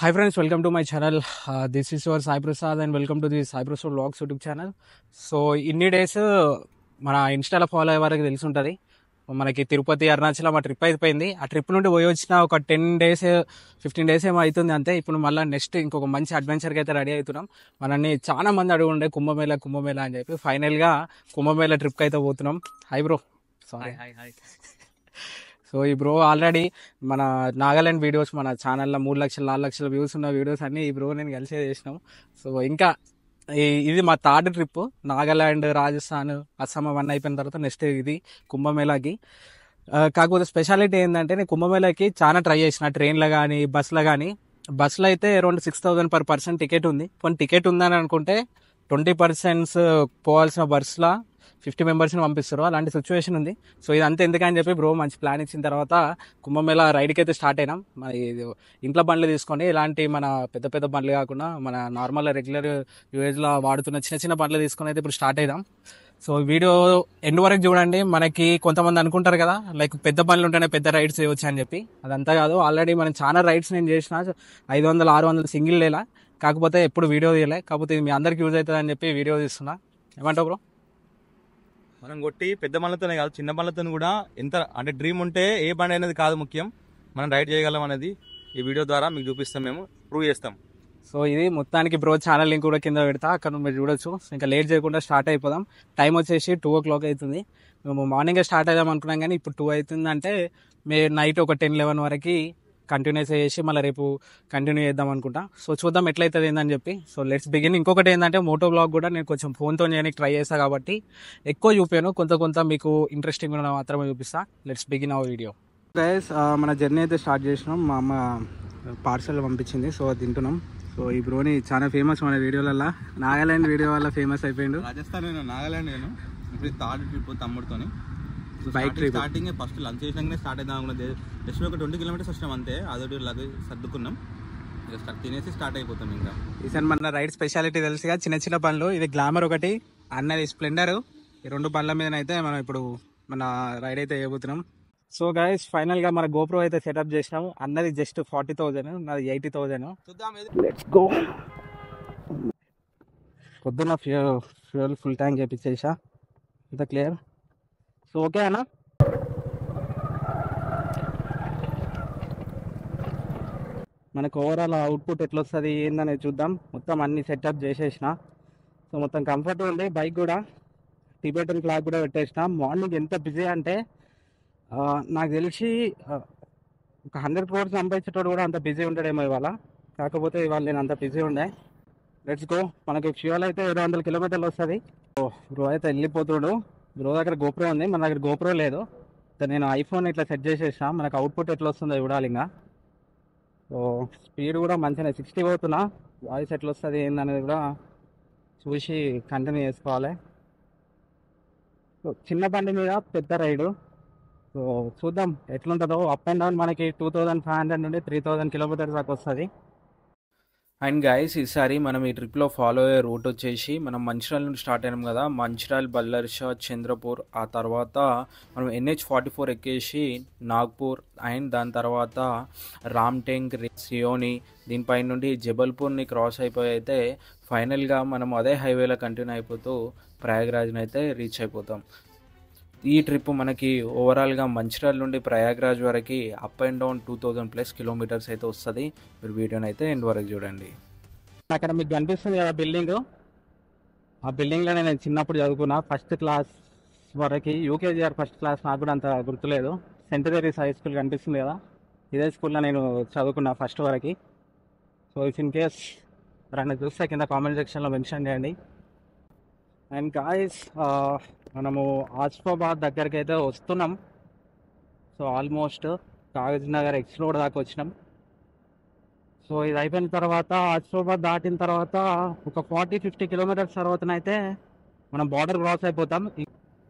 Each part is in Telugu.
Hi friends, welcome to my channel. This is your Sai Prasad and welcome to the Sai Prasad Vlogs YouTube channel. So ఇన్ని డేస్ మన ఇన్స్టాలో ఫాలో అయ్యే వారికి తెలిసి ఉంటుంది, మనకి తిరుపతి అరుణాచలం ఆ ట్రిప్ అయిపోయింది. ఆ ట్రిప్ నుండి పోయి వచ్చిన ఒక 10 days 15 days ఏమో అవుతుంది అంతే. ఇప్పుడు మళ్ళీ నెక్స్ట్ ఇంకొక మంచి అడ్వెంచర్కి అయితే రెడీ అవుతున్నాం. మనల్ని చాలా మంది అడుగుండే కుంభమేళ అని చెప్పి ఫైనల్గా కుంభమేళ ట్రిప్కి అయితే పోతున్నాం. Hi bro. సారీ. సో ఈ బ్రో ఆల్రెడీ మన నాగాలాండ్ వీడియోస్ మన ఛానల్లో 3 లక్షల 4 లక్షల వ్యూస్ ఉన్న వీడియోస్ అన్నీ ఈ బ్రో నేను కలిసే చేసినాం. సో ఇంకా ఇది మా థర్డ్ ట్రిప్. నాగాలాండ్, రాజస్థాన్, అస్సాం అవన్నీ అయిపోయిన తర్వాత నెక్స్ట్ ఇది కుంభమేళాకి. కాకపోతే స్పెషాలిటీ ఏంటంటే నేను కుంభమేళాకి చాలా ట్రై చేసిన, ట్రైన్లో కానీ బస్సులో కానీ. బస్సులో అయితే అరౌండ్ 6,000 per person టికెట్ ఉంది. కొన్ని టికెట్ ఉందని అనుకుంటే 20% పోవాల్సిన బస్సులో 50 members పంపిస్తారు. అలాంటి సిచ్యువేషన్ ఉంది. సో ఇదంతా ఎందుకని చెప్పి బ్రో మంచి ప్లాన్ ఇచ్చిన తర్వాత కుంభమేళా రైడ్కి అయితే స్టార్ట్ అయినాం. మరి ఇంట్లో బండ్లు తీసుకొని, ఇలాంటి మన పెద్ద పెద్ద బండ్లు కాకుండా మన నార్మల్ రెగ్యులర్ యూఏజ్లో వాడుతున్న చిన్న చిన్న బండ్లు తీసుకొని అయితే ఇప్పుడు స్టార్ట్ అయినాం. సో వీడియో ఎండ్ వరకు చూడండి. మనకి కొంతమంది అనుకుంటారు కదా లైక్ పెద్ద బండ్లు ఉంటేనే పెద్ద రైడ్స్ చేయవచ్చు అని చెప్పి. అదంతా కాదు. ఆల్రెడీ మనం చాలా రైడ్స్ నేను చేసిన 500 600 సింగిల్ డేలా. కాకపోతే ఎప్పుడు వీడియో తీయలే. కాకపోతే ఇది మీ అందరికి యూజ్ అవుతుంది అని చెప్పి వీడియో తీస్తున్నా. ఏమంటావు బ్రో? మనం కొట్టి పెద్ద బండ్లతోనే కాదు, చిన్న బండ్లతో కూడా ఎంత అంటే డ్రీమ్ ఉంటే ఏ బండి అనేది కాదు ముఖ్యం, మనం రైడ్ చేయగలం అనేది ఈ వీడియో ద్వారా మీకు చూపిస్తాం, మేము ప్రూవ్ చేస్తాం. సో ఇది మొత్తానికి బ్రో ఛానల్ లింక్ కూడా కింద పెడతా, అక్కడ మీరు చూడొచ్చు. ఇంకా లేట్ చేయకుండా స్టార్ట్ అయిపోదాం. టైం వచ్చేసి 2 o'clock అవుతుంది. మేము మార్నింగే స్టార్ట్ అవుదాం అనుకున్నాం కానీ ఇప్పుడు 2 అవుతుంది. అంటే నైట్ ఒక 10-11 వరకు కంటిన్యూస్ చేసి మళ్ళీ రేపు కంటిన్యూ చేద్దాం అనుకుంటా. సో చూద్దాం ఎట్లయితుంది ఏందని చెప్పి. So let's begin. ఇంకొకటి ఏంటంటే మోటో బ్లాగ్ కూడా నేను కొంచెం ఫోన్తో చేయడానికి ట్రై చేస్తాను కాబట్టి ఎక్కువ చూపాను, కొంత కొంత మీకు ఇంట్రెస్టింగ్ ఉన్న మాత్రమే చూపిస్తా. Let's begin our video. Guys మన జర్నీ అయితే స్టార్ట్ చేసినాం. మా అమ్మ పార్సల్ పంపించింది, సో అది తింటున్నాం. సో ఈ బ్రోని చాలా ఫేమస్ మన వీడియోలలో, నాగాలాండ్ వీడియో వల్ల ఫేమస్ అయిపోయిండు. రాజస్థాన్ నాగాలాండ్ నేను ఇప్పుడు థర్డ్ ట్రిప్ తమ్ముడితోని. Bike trip starting first lunch చేసినాకనే స్టార్ట్ అవుదాం అనుకున్నది. జస్ట్ ఒక 20 kilometers వచ్చినాం అంతే. అదొకటి లగేజ్ సర్దుకున్నాం, తినేసి స్టార్ట్ అయిపోతాం. ఇంకా ఈసారి మన రైడ్ స్పెషాలిటీ తెలుసుగా, చిన్న చిన్న బండ్లు. ఇది గ్లామర్ ఒకటి, అన్నది స్ప్లెండర్. ఈ 2 బండ్ల మీదనైతే మనం ఇప్పుడు మన రైడ్ అయితే చేయబోతున్నాం. సో గైస్ ఫైనల్ గా మన గోప్రో అయితే సెటప్ చేసినాము. అన్నది జస్ట్ 40,000, నాది 80,000. Let's go. పొద్దున్న ఫ్యూయల్ ఫుల్ ట్యాంక్ చేపించేసా. ఇంత క్లియర్. సో ఓకే అన్న. మనకు ఓవరాల్ అవుట్పుట్ ఎట్లా వస్తుంది ఏందనేది చూద్దాం. మొత్తం అన్ని సెటప్ చేసేసిన. సో మొత్తం కంఫర్ట్ ఉంది. బైక్ కూడా టిబెటన్ క్లాక్ కూడా పెట్టేసిన. మార్నింగ్ ఎంత బిజీ అంటే నాకు తెలిసి ఒక 100 crores సంపాదించేటోడు కూడా అంత బిజీ ఉంటాడేమో ఇవాళ. కాకపోతే ఇవాళ నేను అంత బిజీ ఉండే. Let's go. మనకి ఫ్యూయల్ అయితే 700 kilometers వస్తుంది. బ్రో అయితే వెళ్ళిపోతాడు. బ్రో దగ్గర గోప్రో ఉంది, మన దగ్గర గోప్రో లేదు. నేను ఐఫోన్ ఇట్లా సెట్ చేసేసిన. మనకు అవుట్పుట్ ఎట్లా వస్తుందో చూడాలి ఇంకా. సో స్పీడ్ కూడా మంచిగా 60 పోతున్నా. వాయిస్ ఎట్లా వస్తుంది ఏందనేది కూడా చూసి కంటిన్యూ చేసుకోవాలి. సో చిన్న బండి మీద పెద్ద రైడు. సో చూద్దాం ఎట్లుంటుందో. అప్ అండ్ డౌన్ మనకి 2,500 నుండి 3,000 kilometers దాకా వస్తుంది. అండ్ గైస్ ఈసారి మనం ఈ ట్రిప్లో ఫాలో అయ్యే రూట్ వచ్చేసి మనం మంచిర్యాల నుండి స్టార్ట్ అయినాం కదా. మంచిర్యాల, బల్లర్షా, చంద్రపూర్, ఆ తర్వాత మనం NH-44 ఎక్కేసి నాగ్పూర్, అండ్ దాని తర్వాత రామ్టెంక్, సియోని, దీనిపై నుండి జబల్పూర్ని క్రాస్ అయిపోయి అయితే ఫైనల్గా మనం అదే హైవేలో కంటిన్యూ అయిపోతూ ప్రయాగ్రాజ్ని అయితే రీచ్ అయిపోతాం. ఈ ట్రిప్ మనకి ఓవరాల్గా మంచిర్యాల నుండి ప్రయాగ్రాజ్ వరకు అప్ అండ్ డౌన్ 2,000+ kilometers అయితే వస్తుంది. మీరు వీడియోని అయితే ఎండ్ వరకు చూడండి. అక్కడ మీకు కనిపిస్తుంది కదా బిల్డింగ్. ఆ బిల్డింగ్లో నేను చిన్నప్పుడు చదువుకున్నా, ఫస్ట్ క్లాస్ వరకు. యూకేజీఆర్ ఫస్ట్ క్లాస్ నాకు కూడా అంత గుర్తులేదు. సెంట్ మేరీస్ హై స్కూల్ కనిపిస్తుంది కదా, ఇదే స్కూల్లో నేను చదువుకున్నా ఫస్ట్ వరకు. సో ఇఫ్ ఇన్ కేస్ ఎవరైనా చూస్తే కింద కామెంట్ సెక్షన్లో మెన్షన్ చేయండి. అండ్ గాయస్ మనము ఆసిఫాబాద్ దగ్గరికి అయితే వస్తున్నాం. So almost Kagaz Nagar X road దాకా వచ్చినాం. సో ఇది అయిపోయిన తర్వాత ఆసిఫాబాద్ దాటిన తర్వాత ఒక 40-50 kilometers తర్వాతనైతే మనం బార్డర్ క్రాస్ అయిపోతాం.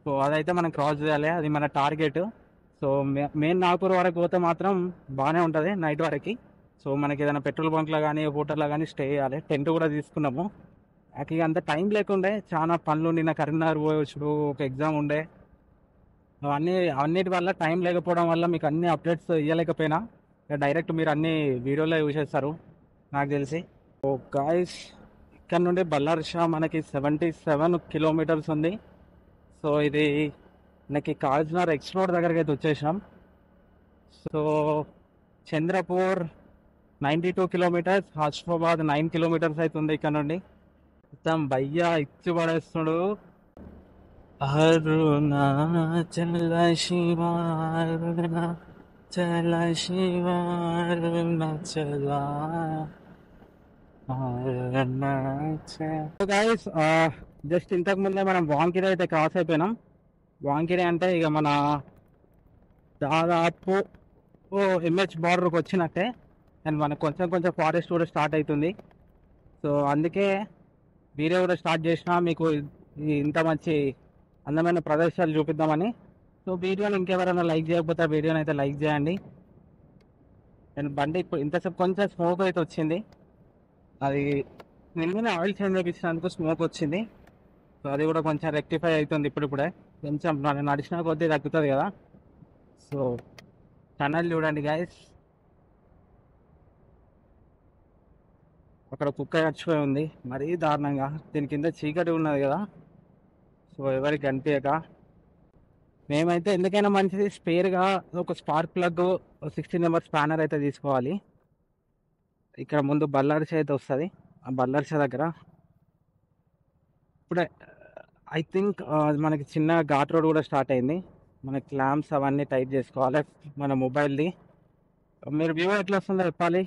సో అదైతే మనం క్రాస్ చేయాలి, అది మన టార్గెట్. సో మెయిన్ నాగపూర్ వరకు పోతే మాత్రం బాగానే ఉంటుంది నైట్ వరకు. సో మనకి ఏదైనా పెట్రోల్ బంక్లో కానీ హోటల్లో కానీ స్టే చేయాలి. టెంట్ కూడా తీసుకున్నాము. ఇక అంత టైం లేకుండే, చాలా పనులు. నిన్న కరీంనగర్ పోయొచ్చుడు, ఒక ఎగ్జామ్ ఉండే. అన్నిటి వల్ల టైం లేకపోవడం వల్ల మీకు అన్ని అప్డేట్స్ ఇవ్వలేకపోయినా. డైరెక్ట్ మీరు అన్ని వీడియోలో చూసేస్తారు. నాకు తెలిసి. ఓ గాయస్, ఇక్కడ నుండి బల్లారి షా మనకి 77 కిలోమీటర్స్ ఉంది. సో ఇది మనకి కాకినాడ ఎక్స్ రోడ్ దగ్గరికి అయితే వచ్చేసాం. సో చంద్రపూర్ 92 కిలోమీటర్స్, హస్ఫాబాద్ 9 కిలోమీటర్స్ అవుతుంది ఇక్కడ నుండి. మొత్తం భయ్యా ఇచ్చి పడేస్తున్నాడు. అరుణాచల శివ అరుణాచల శివ అరుణాచల గైస్, జస్ట్ ఇంతకు ముందే మనం వాంకిరి అయితే క్రాస్ అయిపోయినాం. వాంకిరి అంటే ఇక మన దాదాపు ఎంహెచ్ బార్డర్కి వచ్చినట్టే. అండ్ మనకు కొంచెం కొంచెం ఫారెస్ట్ కూడా స్టార్ట్ అవుతుంది. సో అందుకే వీడియో కూడా స్టార్ట్ చేసిన మీకు ఇంత మంచి అందమైన ప్రదేశాలు చూపిద్దామని. సో వీడియోని ఇంకెవరైనా లైక్ చేయకపోతే వీడియోని అయితే లైక్ చేయండి. అండ్ బండి ఇప్పుడు ఇంతసేపు కొంచెం స్మోక్ అయితే వచ్చింది. అది నిన్ననే ఆయిల్ చేంజ్ చేయించినందుకు స్మోక్ వచ్చింది. సో అది కూడా కొంచెం రెక్టిఫై అవుతుంది ఇప్పుడిప్పుడే. కొంచెం నడిచిన కొద్దీ తగ్గుతుంది కదా. సో టనల్ చూడండి గైస్, అక్కడ కుక్క చచ్చిపోయి ఉంది మరీ దారుణంగా. దీని కింద చీకటి ఉన్నది కదా, సో ఎవరికి కనిపించక. మేమైతే ఎందుకైనా మంచిది స్పేర్గా ఒక స్పార్క్ ప్లగ్ 16 నెంబర్ స్పానర్ అయితే తీసుకోవాలి. ఇక్కడ ముందు బల్లార్ష అయితే వస్తుంది. ఆ బల్లార్ష దగ్గర ఇప్పుడే ఐ థింక్ మనకి చిన్న ఘాట్ రోడ్ కూడా స్టార్ట్ అయింది. మన క్లాంప్స్ అవన్నీ టైట్ చేసుకోవాలి మన మొబైల్ది. మీరు వ్యూ ఎట్లా వస్తుందో చెప్పాలి.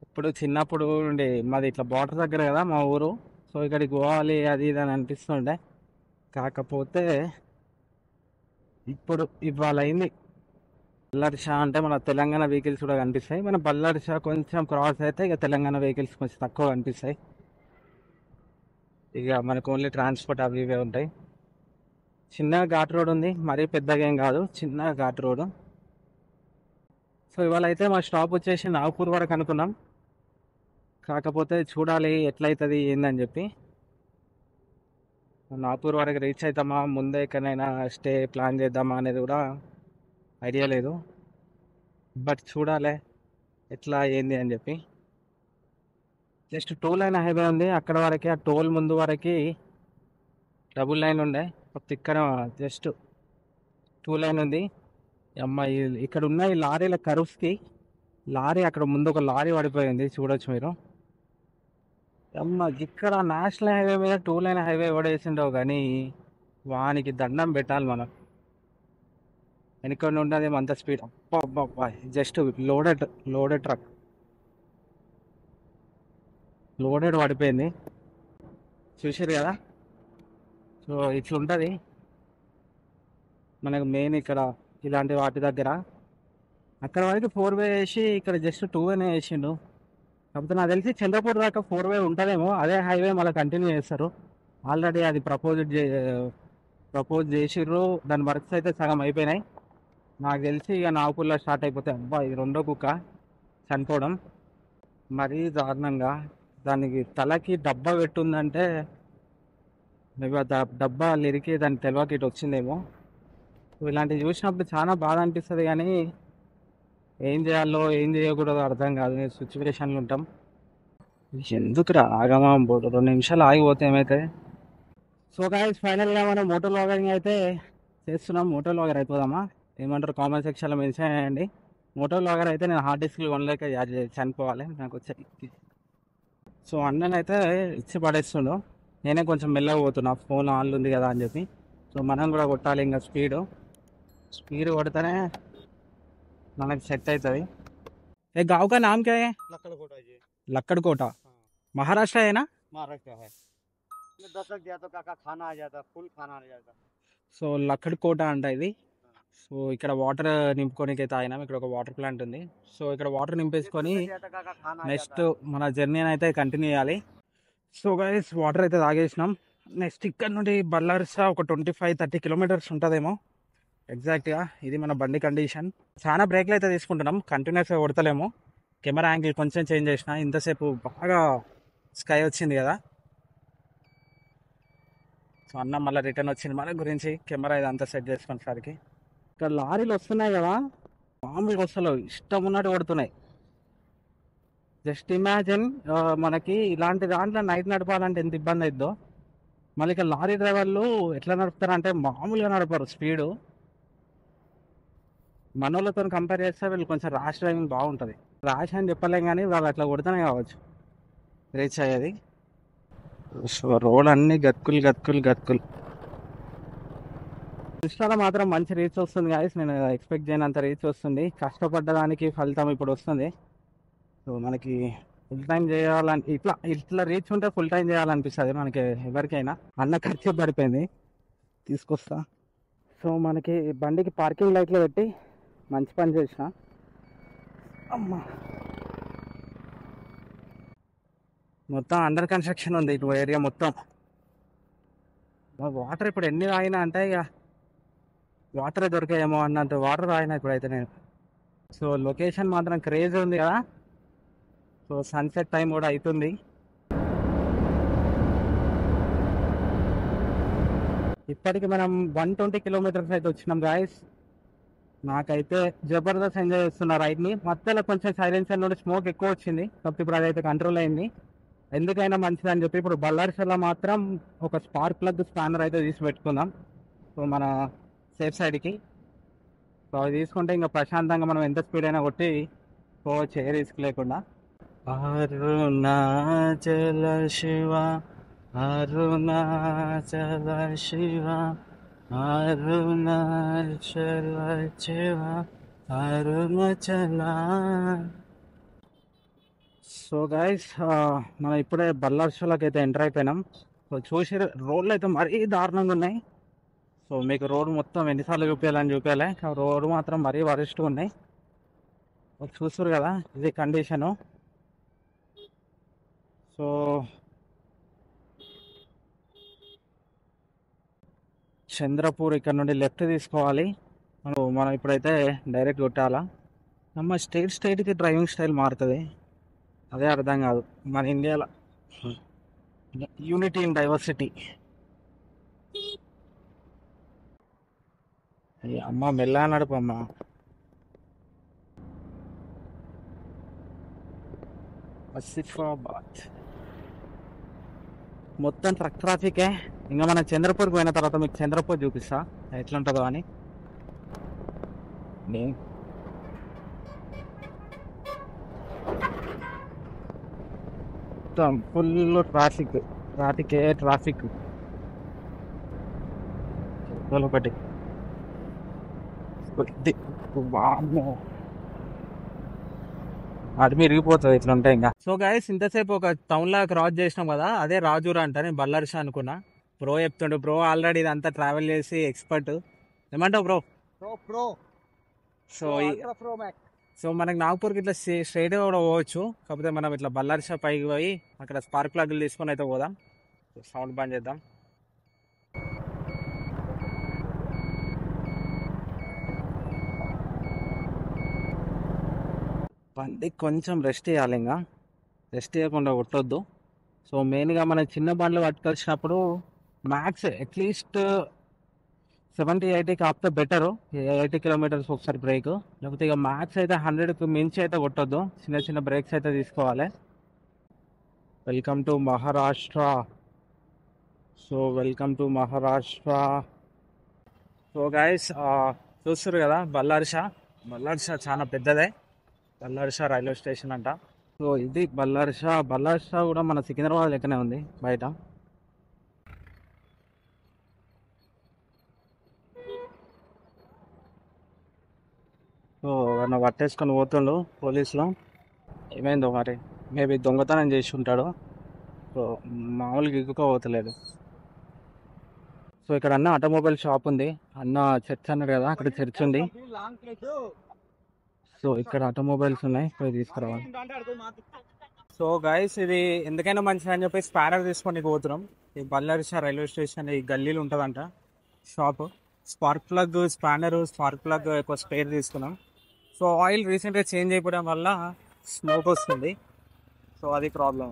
ఇప్పుడు చిన్నప్పుడు ఉండే మాది ఇట్లా బార్డర్ దగ్గర కదా మా ఊరు. సో ఇక్కడికి పోవాలి అది ఇది అని అనిపిస్తుండే. కాకపోతే ఇప్పుడు ఇవాళ అయింది. బల్లార్ష అంటే మన తెలంగాణ వెహికల్స్ కూడా కనిపిస్తాయి. మన బల్లార్ష కొంచెం క్రాస్ అయితే ఇక తెలంగాణ వెహికల్స్ కొంచెం తక్కువ కనిపిస్తాయి. ఇక మనకు ఓన్లీ ట్రాన్స్పోర్ట్ అవి ఇవే ఉంటాయి. చిన్న ఘాట్ రోడ్ ఉంది, మరీ పెద్దగా ఏం కాదు, చిన్న ఘాట్ రోడ్. సో ఇవాళ అయితే మా స్టాప్ వచ్చేసి నాగపూర్ వరకు అనుకున్నాం. కాకపోతే చూడాలి ఎట్లయితుంది ఏందని చెప్పి. నాగపూర్ వరకు రీచ్ అవుతామా, ముందే ఎక్కడైనా స్టే ప్లాన్ చేద్దామా అనేది కూడా ఐడియా లేదు. బట్ చూడాలి ఎట్లా ఏంది అని చెప్పి. జస్ట్ 2 లైన్ హైవే ఉంది అక్కడ వరకే. ఆ టోల్ ముందు వరకు డబుల్ లైన్ ఉండే, ఇక్కడ జస్ట్ 2 లైన్ ఉంది. అమ్మాయి ఇక్కడ ఉన్న ఈ లారీల కరువుకి లారీ అక్కడ ముందు ఒక లారీ పడిపోయింది చూడొచ్చు మీరు. అమ్మ ఇక్కడ నేషనల్ హైవే మీద 2 లైన్ హైవే పడేసిండవు కానీ వానికి దండం పెట్టాలి మనం. వెనుక ఉండదు అంత స్పీడ్. అబ్బా జస్ట్ లోడెడ్ ట్రక్ లోడెడ్ పడిపోయింది చూసారు కదా. సో ఇట్లా ఉంటుంది మనకు మెయిన్ ఇక్కడ ఇలాంటి వాటి దగ్గర. అక్కడ వరకు 4 వే వేసి ఇక్కడ జస్ట్ 2 వేనే వేసిండు. కాకపోతే నాకు తెలిసి చంద్రపూర్ దాకా 4 వే ఉంటుందేమో. అదే హైవే మళ్ళీ కంటిన్యూ చేస్తారు. ఆల్రెడీ అది ప్రపోజ్ చేసిర్రు. దాని వర్క్స్ అయితే సగం అయిపోయినాయి. నాకు తెలిసి ఇక నాగపూర్లో స్టార్ట్ అయిపోతాయి. అబ్బా ఇది రెండో కుక్క చనిపోవడం మరీ దారుణంగా. దానికి తలకి డబ్బా పెట్టుందంటే మేబీ డబ్బా లిరికి దాని తెలియక ఇటు వచ్చిందేమో. ఇలాంటివి చూసినప్పుడు చాలా బాధ అనిపిస్తుంది కానీ ఏం చేయాలో ఏం చేయకూడదో అర్థం కాదు. సిచ్యువేషన్లు ఉంటాం. ఎందుకురా ఆగమా 2 నిమిషాలు ఆగిపోతే ఏమైతే. సో గాయ్స్ ఫైనల్గా మనం మోటో వ్లాగింగ్ అయితే చేస్తున్నాం. మోటో వ్లాగర్ అయిపోదామా ఏమంటారు కామెంట్ సెక్షన్లో మెన్షన్ చేయండి. మోటో వ్లాగర్ అయితే నేను హార్డ్ డిస్క్లు కొనలేక చనిపోవాలి నాకు వచ్చే. సో అన్ననైతే ఇచ్చి పడేస్తుండు. నేనే కొంచెం మెల్లగా పోతున్నా ఫోన్ ఆన్ ఉంది కదా అని చెప్పి. సో మనం కూడా కొట్టాలి ఇంకా స్పీడ్ కొడితేనే మనకి సెట్ అవుతుంది. ఏ गांव का नाम क्या है? लकड़कोटा जी। लक्कड़कोटा महाराष्ट्र है ना? महाराष्ट्र है। ये दशक दिया तो काका खाना आ जाता, फुल खाना आ जाता। సో లక్కడ్కోట అంట ఇది. సో ఇక్కడ వాటర్ నింపుకోనికి అయితే ఆయన ఇక్కడ ఒక వాటర్ ప్లాంట్ ఉంది. సో ఇక్కడ వాటర్ నింపేసుకొని दिया तो काका खाना आ నెక్స్ట్ जाता। మన జర్నీ అయితే కంటిన్యూ చేయాలి. సో గైస్ వాటర్ అయితే తాగేసినాం. నెక్స్ట్ ఇక్కడ నుండి బల్లార్స ఒక 25-30 కిలోమీటర్స్ ఉంటుందేమో ఎగ్జాక్ట్గా. ఇది మన బండి కండిషన్. చాలా బ్రేక్లు అయితే తీసుకుంటున్నాం, కంటిన్యూస్గా కొడతలేము. కెమెరా యాంగిల్ కొంచెం చేంజ్ చేసిన. ఇంతసేపు బాగా స్కై వచ్చింది కదా. సో అన్న మళ్ళీ రిటర్న్ వచ్చింది మన గురించి కెమెరా ఇదంతా సెట్ చేసుకునేసరికి. ఇక్కడ లారీలు వస్తున్నాయి కదా, మామూలుగా వస్తలేవు, ఇష్టం ఉన్నట్టు కొడుతున్నాయి. జస్ట్ ఇమాజిన్ మనకి ఇలాంటి దాంట్లో నైట్ నడపాలంటే ఎంత ఇబ్బంది అవుతుందో. మళ్ళీ ఇక లారీ డ్రైవర్లు ఎట్లా నడుపుతారంటే మామూలుగా నడపరు స్పీడు. మనోళ్ళతో కంపేర్ చేస్తే వీళ్ళు కొంచెం ర్యాష్ డ్రైవింగ్ బాగుంటుంది. ర్యాష్ అని చెప్పలేం కానీ వాళ్ళు అట్లా కొడితేనే కావచ్చు రీచ్ అయ్యేది. సో రోడ్ అన్ని గతుకులు గతుకులు గతుకులు. ఇన్స్టాలో మాత్రం మంచి రీచ్ వస్తుంది గాయస్. నేను ఎక్స్పెక్ట్ చేయనంత రీచ్ వస్తుంది. కష్టపడ్డ దానికి ఫలితం ఇప్పుడు వస్తుంది. సో మనకి ఫుల్ టైం చేయాలని ఇట్లా ఇట్లా రీచ్ ఉంటే ఫుల్ టైం చేయాలనిపిస్తుంది మనకి ఎవరికైనా. అన్న ఖర్చు పడిపోయింది తీసుకొస్తా. సో మనకి బండికి పార్కింగ్ లైట్లో పెట్టి మంచి పని చేసిన. అమ్మా మొత్తం అండర్ కన్స్ట్రక్షన్ ఉంది ఇటు ఏరియా మొత్తం. వాటర్ ఇప్పుడు ఎన్ని తాగినా అంటే ఇక వాటరే దొరికాయేమో అన్నంత వాటర్ తాగినా ఇప్పుడైతే నేను. సో లొకేషన్ మాత్రం క్రేజ్ ఉంది కదా. సో సన్సెట్ టైం కూడా అవుతుంది. ఇప్పటికి మనం 120 కిలోమీటర్స్ అయితే వచ్చినాం గాయస్. నాకైతే జబర్దస్త్ ఎంజాయ్ చేస్తున్నా రైడ్ని. మధ్యలో కొంచెం సైలెన్సర్ నుండి స్మోక్ ఎక్కువ వచ్చింది, కాకపోతే ఇప్పుడు అదైతే కంట్రోల్ అయింది. ఎందుకైనా మంచిది అని చెప్పి ఇప్పుడు బల్లార్షలో మాత్రం ఒక స్పార్క్ ప్లగ్ స్పానర్ అయితే తీసి పెట్టుకుందాం. సో మన సేఫ్ సైడ్కి. సో అవి తీసుకుంటే ఇంకా ప్రశాంతంగా మనం ఎంత స్పీడ్ అయినా కొట్టి పోవచ్చు ఏ రిస్క్ లేకుండా. అరుణాచల శివ అరుణాచల శివ అరుణాచల శివ అరుణాచల. సో గైస్ మనం ఇప్పుడే బల్లార్షలోకి అయితే ఎంటర్ అయిపోయినాం. సో చూసి రోడ్లు అయితే మరీ దారుణంగా ఉన్నాయి. సో మీకు రోడ్ మొత్తం ఎన్నిసార్లు చూపించాలి, రోడ్డు మాత్రం మరీ వరస్ట్గా ఉన్నాయి. చూస్తారు కదా ఇది కండిషను. సో చంద్రపూర్ ఇక్కడ నుండి లెఫ్ట్ తీసుకోవాలి. మనం ఇప్పుడైతే డైరెక్ట్ కొట్టాలా. ನಮ್ಮ స్టేట్కి డ్రైవింగ్ స్టైల్ మారుతుంది, అదే అర్థం కాదు. మన ఇండియాలో యూనిటీ ఇన్ డైవర్సిటీ. అమ్మ మెల్ల నడుపమ్మా. ఆసిఫాబాద్ మొత్తం ట్రక్ ట్రాఫికే. ఇంకా మనం చంద్రపూర్కి పోయిన తర్వాత మీకు చంద్రపూర్ చూపిస్తా ఎట్లుంటుందో అని. మొత్తం ఫుల్ ట్రాఫిక్ ట్రాఫిక్ ఒకటి. అది విరిగిపోతుంది ఇట్లుంటే ఇంకా. సో గైస్ ఇంతసేపు ఒక టౌన్ లా క్రాస్ చేసినాం కదా, అదే రాజూర్ అంట. నేను బల్లార్షా అనుకున్నా. బ్రో చెప్తుండు, బ్రో ఆల్రెడీ ఇదంతా ట్రావెల్ చేసి ఎక్స్పర్ట్. ఏమంటావు బ్రో? సో మనకి నాగ్పూర్కి ఇట్లా స్ట్రైట్గా కూడా పోవచ్చు, కాకపోతే మనం ఇట్లా బల్లార్షా పైకి పోయి అక్కడ స్పార్క్ ప్లగ్లు తీసుకొని అయితే పోదాం. సౌండ్ బంద్ చేద్దాం. బండి కొంచెం రెస్ట్ చేయాలి, ఇంకా రెస్ట్ చేయకుండా కొట్టొద్దు. సో మెయిన్గా మన చిన్న బండ్లు పట్టుకొచ్చినప్పుడు మ్యాక్స్ అట్లీస్ట్ 70-80 ఆపితే బెటరు. 80 కిలోమీటర్స్ ఒకసారి బ్రేక్, లేకపోతే ఇక మ్యాక్స్ అయితే 100కి మించి అయితే కొట్టొద్దు. చిన్న చిన్న బ్రేక్స్ అయితే తీసుకోవాలి. Welcome to Maharashtra. So welcome to Maharashtra. So guys చూస్తారు కదా బల్లార్షా చాలా పెద్దదే. బల్లార్షా రైల్వే స్టేషన్ అంట. సో ఇది బల్లార్షా కూడా మన సికింద్రాబాద్ లెక్కనే ఉంది బయట. సో వాడిని పట్టేసుకొని పోతుండు పోలీసులు. ఏమైందో మరి, మేబీ దొంగతనం చేసి ఉంటాడు. సో మామూలుగా ఇగ్గుకోపోతలేడు. సో ఇక్కడ అన్న ఆటోమొబైల్ షాప్ ఉంది. అన్న చర్చ్ అన్నాడు కదా, అక్కడ చర్చ్ ఉంది. సో ఇక్కడ ఆటోమొబైల్స్ ఉన్నాయి, పోయి తీసుకురావాలి. సో గైస్ ఇది ఎందుకైనా మంచిది అని చెప్పి స్పానర్ తీసుకొని పోతున్నాం. ఈ బల్లార్షా రైల్వే స్టేషన్ ఈ గల్లీలు ఉంటుందంట shop. Spark plug spanner, spark plug ఎక్కువ స్పేర్ తీసుకున్నాం. సో ఆయిల్ రీసెంట్గా చేంజ్ అయిపోవడం వల్ల స్మోక్ వస్తుంది. సో అది ప్రాబ్లం.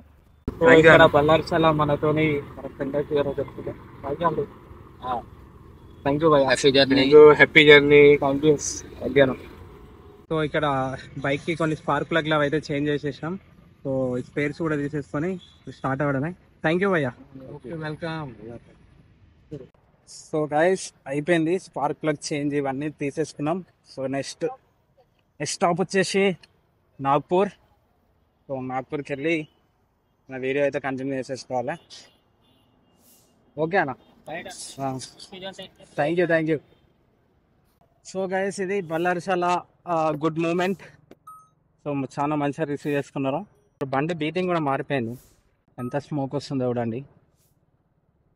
సో ఇక్కడ బల్లార్షాలో మనతోని మన ఫ్రెండ్ చెప్తున్నాం. థ్యాంక్ యూ భయ్, happy journey. Thank you. So ఇక్కడ బైక్కి కొన్ని స్పార్క్ ప్లగ్లు అయితే చేంజ్ చేసేసినాం. సో స్పేర్స్ కూడా తీసేసుకొని స్టార్ట్ అవ్వడమే. థ్యాంక్ యూ భయ్యా. Okay, welcome. సో గైస్ అయిపోయింది, స్పార్క్ ప్లగ్ చేంజ్ ఇవన్నీ తీసేసుకున్నాం. సో నెక్స్ట్ స్టాప్ వచ్చేసి నాగ్పూర్. సో నాగ్పూర్కి వెళ్ళి నా వీడియో అయితే కంటిన్యూ చేసేసుకోవాలి. ఓకే అన్న, థ్యాంక్ యూ. సో గైస్ ఇది బల్లార్షాల గుడ్ మూమెంట్. సో చాలా మంచిగా రిసీవ్ చేసుకున్నారు. బండి బీటింగ్ కూడా మారిపోయింది, ఎంత స్మోక్ వస్తుందో చూడండి.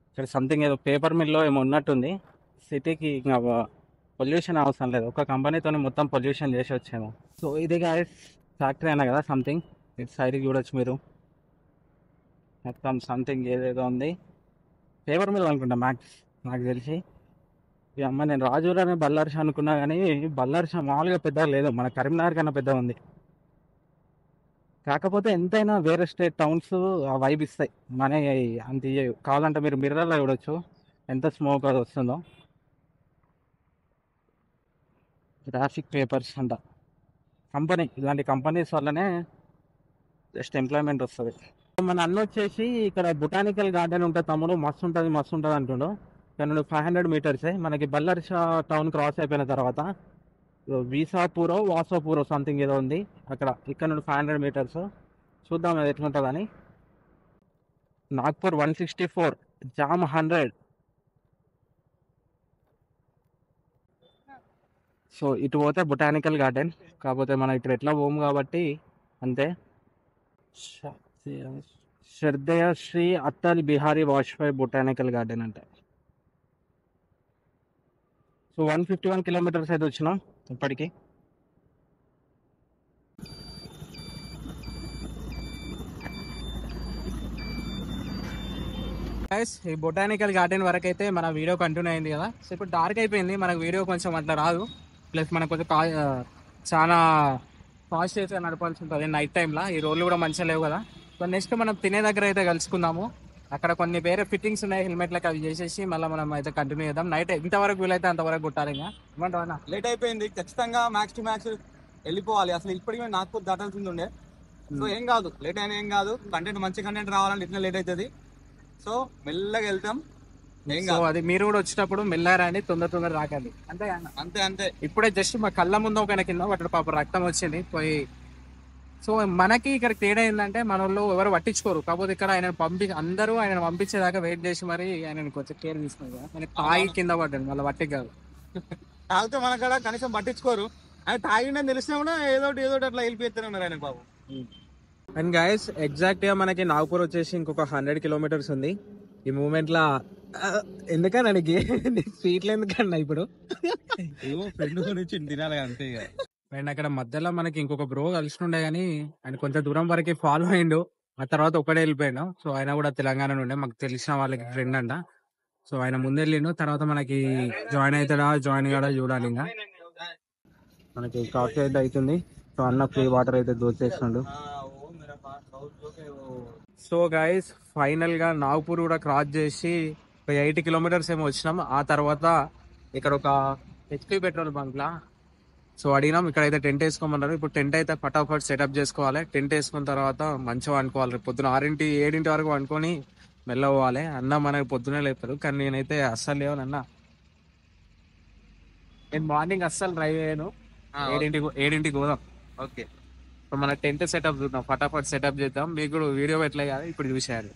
ఇక్కడ సంథింగ్ ఏదో పేపర్ మిల్లో ఏమో ఉన్నట్టుంది. సిటీకి ఇంకా పొల్యూషన్ అవసరం లేదు, ఒక కంపెనీతో మొత్తం పొల్యూషన్ చేసి వచ్చాము. సో ఇది గైస్ ఫ్యాక్టరీ అయినా కదా సంథింగ్, ఇటు సైడ్కి చూడొచ్చు మీరు, మొత్తం సంథింగ్ ఏదేదో ఉంది. పేపర్ మిల్ అనుకుంటా మ్యాక్స్ నాకు తెలిసి. ఈ అమ్మ నేను రాజూరానే బల్లార్షా అనుకున్నా కానీ బల్లార్షా మామూలుగా పెద్దగా లేదు, మన కరీంనగర్ కన్నా పెద్ద ఉంది. కాకపోతే ఎంతైనా వేరే స్టేట్ టౌన్స్ ఆ వైబ్ ఇస్తాయి, మన అంత ఇయ్యవు. కావాలంటే మీరు మిర్రర్లో చూడొచ్చు ఎంత స్మోక్ అది వస్తుందో. ట్రాఫిక్ పేపర్స్ అంట కంపెనీ, ఇలాంటి కంపెనీస్ వల్లనే జస్ట్ ఎంప్లాయ్మెంట్ వస్తుంది. మన అన్న వచ్చేసి ఇక్కడ బొటానికల్ గార్డెన్ ఉంటుంది తమ్ముడు, మస్తు ఉంటుంది అంటుండు. ఇక్కడ నుండి 500 మీటర్సే మనకి బల్లార్షా టౌన్ క్రాస్ అయిపోయిన తర్వాత వాసాపూరో సంథింగ్ ఏదో ఉంది అక్కడ. ఇక్కడ నుండి 500 మీటర్స్, చూద్దాం అది ఎట్లుంటుందని. నాగ్పూర్ 164, జామ్ 100. సో ఇటు పోతే బొటానికల్ గార్డెన్, కాకపోతే మనం ఇక్కడ ఎట్లా పోము కాబట్టి అంతే. శ్రద్ధేయ శ్రీ అటల్ బిహారీ వాజ్పేయి బొటానికల్ గార్డెన్ అంటే. సో 151 కిలోమీటర్స్ అయితే వచ్చినాం ఇప్పటికి. ఈ బొటానికల్ గార్డెన్ వరకు అయితే మన వీడియో కంటిన్యూ అయింది కదా. సో ఇప్పుడు డార్క్ అయిపోయింది, మనకు వీడియో కొంచెం అట్లా రాదు. ప్లస్ మనకు కొంచెం చాలా ఫాస్ట్ అయితే నడపాల్సి ఉంటుంది నైట్ టైంలో. ఈ రోడ్లు కూడా మంచిగా లేవు కదా. సో నెక్స్ట్ మనం తినే దగ్గర అయితే కలుసుకుందాము. అక్కడ కొన్ని వేరే ఫిట్టింగ్స్ ఉన్నాయి హెల్మెట్లకు, అవి చేసేసి మళ్ళీ మనం అయితే కంటిన్యూ చేద్దాం. నైట్ ఎంతవరకు వీలైతే అంతవరకు కొట్టాలి. ఇంకా ఏమంటావా? లేట్ అయిపోయింది, ఖచ్చితంగా మ్యాక్స్ టు మ్యాక్స్ వెళ్ళిపోవాలి. అసలు ఇప్పటికీ మేము నాగ్పూర్ దాటాల్సింది ఉండే. సో ఏం కాదు, లేట్ అయినా ఏం కాదు. కంటెంట్ మంచి కంటెంట్ రావాలంటే ఇట్లా లేట్ అవుతుంది. సో మెల్లగా వెళ్తాం. సో అది మీరు కూడా వచ్చేటప్పుడు మెల్లగా రండి, తొందర రాకండి. అంతే. ఇప్పుడే జస్ట్ మా కళ్ళ ముందు ఒక కింద వాటి పాప రక్తం వచ్చింది పోయి. సో మనకి ఇక్కడ తేడా ఏంటంటే మన వాళ్ళు ఎవరు పట్టించుకోరు. కాకపోతే ఇక్కడ అందరూ ఆయన పంపించేదాకా వెయిట్ చేసి మరి ఆయన కొంచెం కేర్ తీసుకున్నారు. ఆయన తాగి కింద పడ్డాడు, మళ్ళీ పట్టికి కాదు. తాగితే మన కాడ కనీసం పట్టించుకోరు. ఆయన తాగిందని తెలిసినా కూడా ఏదో అట్లా వెళ్ళిపోతారు ఉన్నారు ఆయన బాబు. అండ్ గైస్ ఎగ్జాక్ట్ గా మనకి నాగ్పూర్ వచ్చేసి ఇంకొక 100 కిలోమీటర్స్ ఉంది. ఈ మూమెంట్ లా ఎందుకన్నా స్వీట్లు ఎందుకన్నా ఇప్పుడు తినాలి అంతే. అండ్ అక్కడ మధ్యలో మనకి ఇంకొక బ్రో కలిసినుండే కానీ ఆయన కొంచెం దూరం వరకు ఫాలో అయ్యిండు, ఆ తర్వాత ఒక్కడే వెళ్ళిపోయాడు. సో ఆయన కూడా తెలంగాణ నుండే, మాకు తెలిసిన వాళ్ళకి ఫ్రెండ్ అంట. సో ఆయన ముందెళ్ళిండు, తర్వాత మనకి జాయిన్ అవుతాడా జాయిన్ కాడా చూడాలి. ఇంకా మనకి కాఫీ అయితే అవుతుంది. సో అన్న ఫ్రీ వాటర్ అయితే దోచేస్తుండు. సో గైస్ ఫైనల్ గా నాగ్పూర్ కూడా క్రాస్ చేసి 80 కిలోమీటర్స్ ఏమో వచ్చినాం. ఆ తర్వాత ఇక్కడ ఒక హెచ్పి పెట్రోల్ బంక్ లా సో అడిగినాం, ఇక్కడైతే టెంట్ వేసుకోమన్నారు. ఇప్పుడు టెంట్ అయితే ఫటాఫట్ సెటప్ చేసుకోవాలి. టెంట్ వేసుకున్న తర్వాత మంచిగా వండుకోవాలి. పొద్దున 6-7 వరకు వండుకొని మెల్ల పోవాలి. అన్న మనకి పొద్దునే లేపుతారు, కానీ నేనైతే అస్సలు లేవనన్నా. నేను మార్నింగ్ అస్సలు డ్రైవ్ అయ్యాను. 7ంటికి పోదాం. ఓకే, మన టెంట్ సెటప్ చూద్దాం, ఫటాఫట్ సెటప్ చేద్దాం. మీకు కూడా వీడియో పెట్టలే కదా, ఇప్పుడు చూసేయాలి.